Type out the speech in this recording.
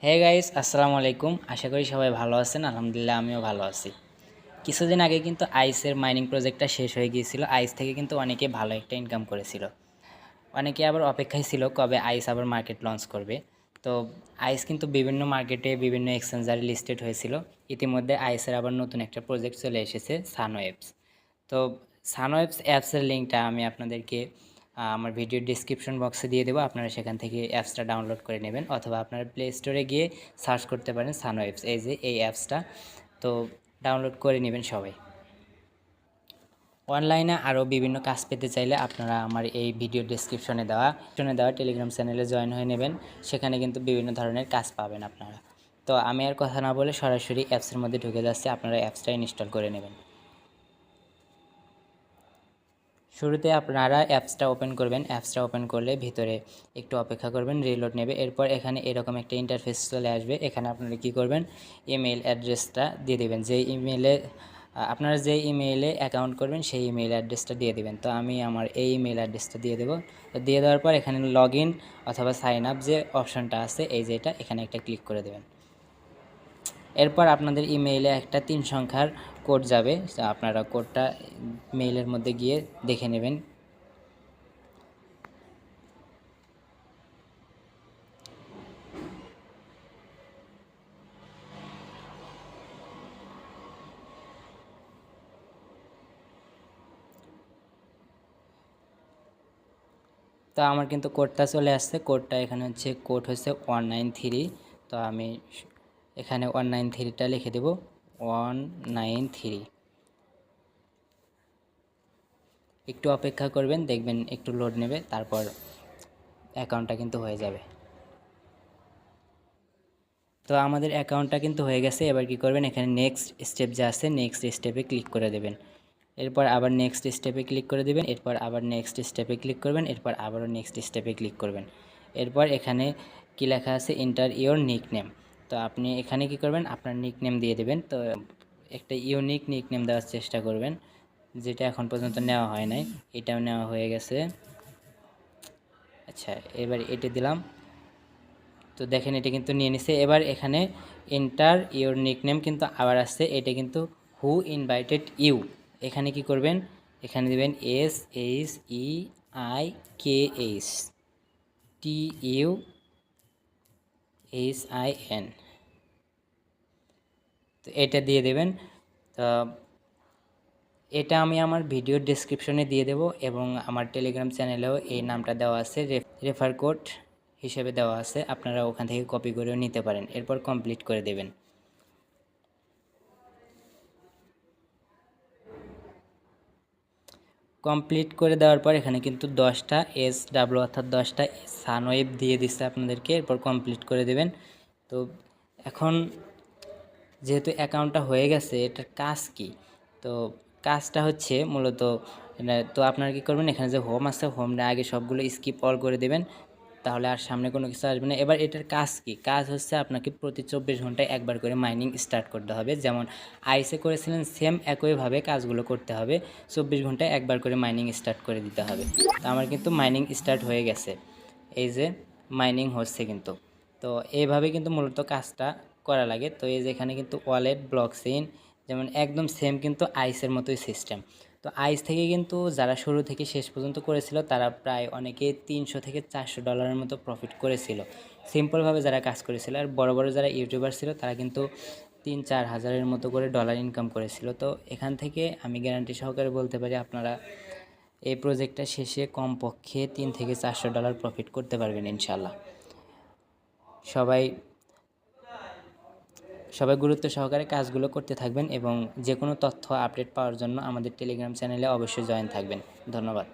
Hey guys, আসসালামু আলাইকুম। আশা করি সবাই ভালো আছেন। আলহামদুলিল্লাহ আমিও ভালো আছি। কিছুদিন আগে কিন্তু আইসের মাইনিং প্রজেক্টটা শেষ হয়ে গিয়েছিল। আইস থেকে কিন্তু অনেকে ভালো একটা ইনকাম করেছিল। অনেকে আবার অপেক্ষায় ছিল কবে আইস আবার মার্কেট লঞ্চ করবে। তো আইস কিন্তু বিভিন্ন মার্কেটে বিভিন্ন এক্সচেঞ্জারে লিস্টেড হয়েছিল। ইতিমধ্যে আইসের আবার নতুন একটা প্রজেক্ট চলে এসেছে, সানওয়েবস। তো সানওয়েবস অ্যাপসের লিঙ্কটা আমি আপনাদেরকে আমার ভিডিও ডিসক্রিপশন বক্সে দিয়ে দেবো। আপনারা সেখান থেকে অ্যাপসটা ডাউনলোড করে নেবেন, অথবা আপনারা প্লে স্টোরে গিয়ে সার্চ করতে পারেন সানওয়েবস, এই যে এই অ্যাপসটা। তো ডাউনলোড করে নেবেন সবাই। অনলাইনে আরও বিভিন্ন কাজ পেতে চাইলে আপনারা আমার এই ভিডিও ডিসক্রিপশনে দেওয়া টেলিগ্রাম চ্যানেলে জয়েন হয়ে নেবেন। সেখানে কিন্তু বিভিন্ন ধরনের কাজ পাবেন আপনারা। তো আমি আর কথা না বলে সরাসরি অ্যাপসের মধ্যে ঢুকে যাচ্ছি, আপনারা অ্যাপসটা ইনস্টল করে নেবেন। শুরুতে আপনারা অ্যাপসটা ওপেন করবেন। অ্যাপসটা ওপেন করলে ভিতরে একটু অপেক্ষা করবেন, রিলোড নেবে। এরপর এখানে এরকম একটা ইন্টারফেস চলে আসবে। এখানে আপনারা কি করবেন, ইমেল অ্যাড্রেসটা দিয়ে দেবেন। আপনারা যে ইমেইলে অ্যাকাউন্ট করবেন সেই ইমেল অ্যাড্রেসটা দিয়ে দেবেন। তো আমি আমার এই ইমেল অ্যাড্রেসটা দিয়ে দেবো। তো দিয়ে দেওয়ার পর এখানে লগ ইন অথবা সাইন আপ যে অপশানটা আছে, এই যেটা, এখানে একটা ক্লিক করে দেবেন। এরপর আপনাদের ইমেইলে একটা 3 সংখ্যার কোড যাবে। আপনারা কোডটা মেইলের মধ্যে গিয়ে দেখে নেবেন। তো আমার কিন্তু কোডটা চলে আসছে। কোডটা এখানে হচ্ছে, কোড হচ্ছে 193। তো আমি এখানে 193টা লিখে দেব, 193। একটু অপেক্ষা করবেন, দেখবেন একটু লোড নেবে, তারপর অ্যাকাউন্টটা কিন্তু হয়ে যাবে। তো আমাদের অ্যাকাউন্টটা কিন্তু হয়ে গেছে। এবার কি করবেন, এখানে নেক্সট স্টেপ যা আছে, নেক্সট স্টেপে ক্লিক করে দেবেন। এরপর আবার নেক্সট স্টেপে ক্লিক করে দেবেন। এরপর আবার নেক্সট স্টেপে ক্লিক করবেন। এরপর আবারও নেক্সট স্টেপে ক্লিক করবেন। এরপর এখানে কি লেখা আছে, এন্টার ইওর নিকনেম। তো আপনি এখানে কি করবেন, আপনার নিকনেম দিয়ে দেবেন। তো একটা ইউনিক নিকনেম দেওয়ার চেষ্টা করবেন, যেটা এখন পর্যন্ত নেওয়া হয় নাই। এটাও নেওয়া হয়ে গেছে। আচ্ছা, এবার এটা দিলাম। তো দেখেন এটা কিন্তু নিয়ে নিছে। এবার এখানে এন্টার ইওর নিকনেম কিন্তু আবার আসছে, এটা কিন্তু হু ইনভাইটেড ইউ। এখানে কি করবেন, এখানে দিবেন SHEIKHTUHIN। তো এটা দিয়ে দেবেন। তো এটা আমি আমার ভিডিও ডেসক্রিপশনে দিয়ে দেব, এবং আমার টেলিগ্রাম চ্যানেলেও এই নামটা দেওয়া আছে, রেফার কোড হিসেবে দেওয়া আছে। আপনারা ওখান থেকে কপি করেও নিতে পারেন। এরপর কমপ্লিট করে দেবেন। কমপ্লিট করে দেওয়ার পর এখানে কিন্তু 10টা SW অর্থাৎ 10টা সানওয়েভ দিয়ে দিচ্ছে আপনাদেরকে। এরপর কমপ্লিট করে দেবেন। তো এখন যেহেতু অ্যাকাউন্টটা হয়ে গেছে, এটার কাজ কি? তো কাজটা হচ্ছে মূলত, তো আপনারা কী করবেন, এখানে যে হোম আছে, হোমটা আগে সবগুলো স্কিপ অল করে দেবেন, তাহলে আর সামনে কোনো কিছু আসবে না। এবার এটার কাজ কি? কাজ হচ্ছে আপনাকে প্রতি 24 ঘন্টায় একবার করে মাইনিং স্টার্ট করতে হবে। যেমন আইসে করেছিলেন, সেম একইভাবে কাজগুলো করতে হবে। 24 ঘন্টায় একবার করে মাইনিং স্টার্ট করে দিতে হবে। তো আমার কিন্তু মাইনিং স্টার্ট হয়ে গেছে, এই যে মাইনিং হচ্ছে কিন্তু। তো এইভাবে কিন্তু মূলত কাজটা করা লাগে। তো এই যে এখানে কিন্তু ওয়ালেট, ব্লকচেইন, যেমন একদম সেম কিন্তু আইসের মতোই সিস্টেম। তো আইস থেকে কিন্তু যারা শুরু থেকে শেষ পর্যন্ত করেছিল, তারা প্রায় অনেকে 300 থেকে 400 ডলারের মতো প্রফিট করেছিল সিম্পলভাবে যারা কাজ করেছিল। আর বড় বড় যারা ইউটিউবার ছিল, তারা কিন্তু 3-4 হাজারের মতো করে ডলার ইনকাম করেছিল। তো এখান থেকে আমি গ্যারান্টি সহকারে বলতে পারি, আপনারা এই প্রজেক্টটা শেষে কমপক্ষে 3 থেকে 400 ডলার প্রফিট করতে পারবেন ইনশাল্লাহ। সবাই সবাই গুরুত্ব সহকারে কাজগুলো করতে থাকবেন, এবং যে কোনো তথ্য আপডেট পাওয়ার জন্য আমাদের টেলিগ্রাম চ্যানেলে অবশ্যই জয়েন থাকবেন। ধন্যবাদ।